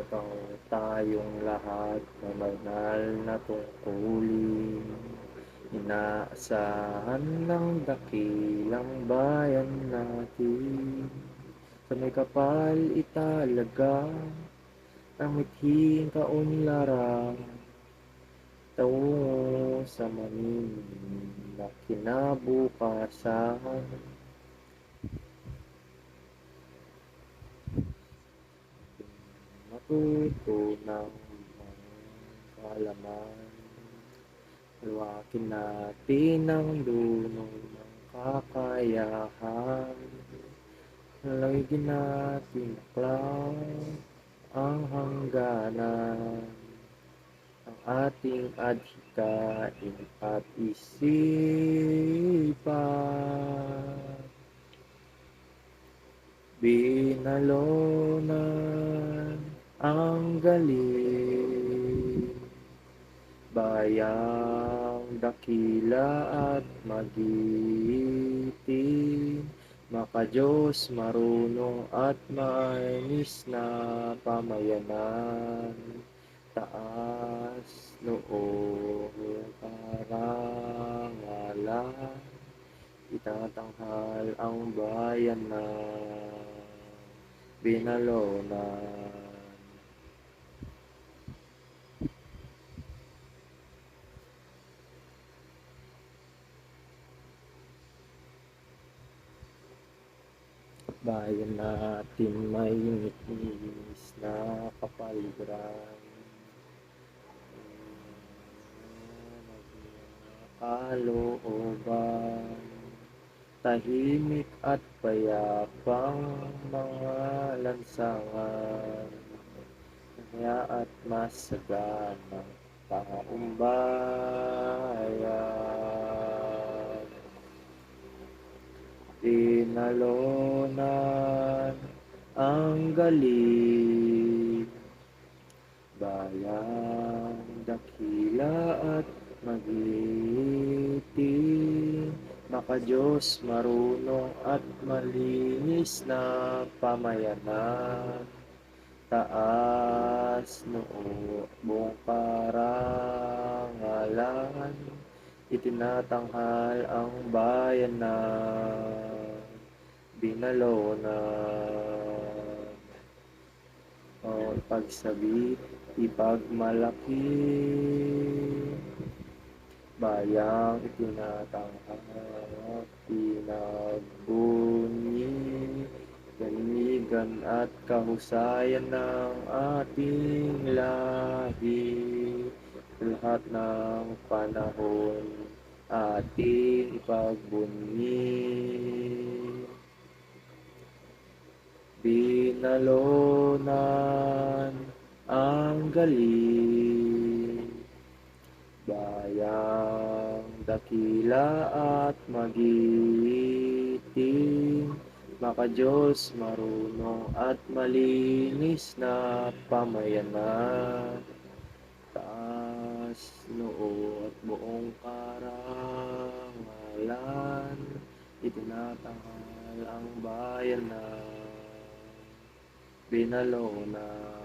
Upang tayong lahat na banal na tungkulin, inaasahan ng dakilang bayan natin. Sa may kapal italaga ang mithing kaunlaran, tungo sa manin na kinabukasan. Matutunang mga kalaman, luwakin natin ang dunong ng kakayahan. Lalagyan natin cloud ang hangganan, ang ating adhikain at isipan. Binalonan ang galing, bayang dakila at magiting, maka-Diyos marunong at mainis na pamayanan, taas noong karangalan, itatanghal ang bayan na binalonan. Bayan natin may ngit-ngis na kapaligiran, kalooban, tahimik at payapang mga lansangan, kaya at masaganang taong bayan. Binalonan ang galing, bayang dakila at magiting, maka-Diyos marunong at malinis na pamayanan, taas noo buong karangalan, itinatanghal ang bayan na binalonan. O pagsabi, ipagmalaki, bayang itinatanghal, pinagbunyi, ganigan at kahusayan ng ating lahi, lahat ng panahon ating ipagbunyi. Binalonan ang galing, bayang dakila at magiting, maka-Diyos marunong at malinis na pamayanan, taas noo at buong karangalan, itinatanghal ang bayan na binalonan.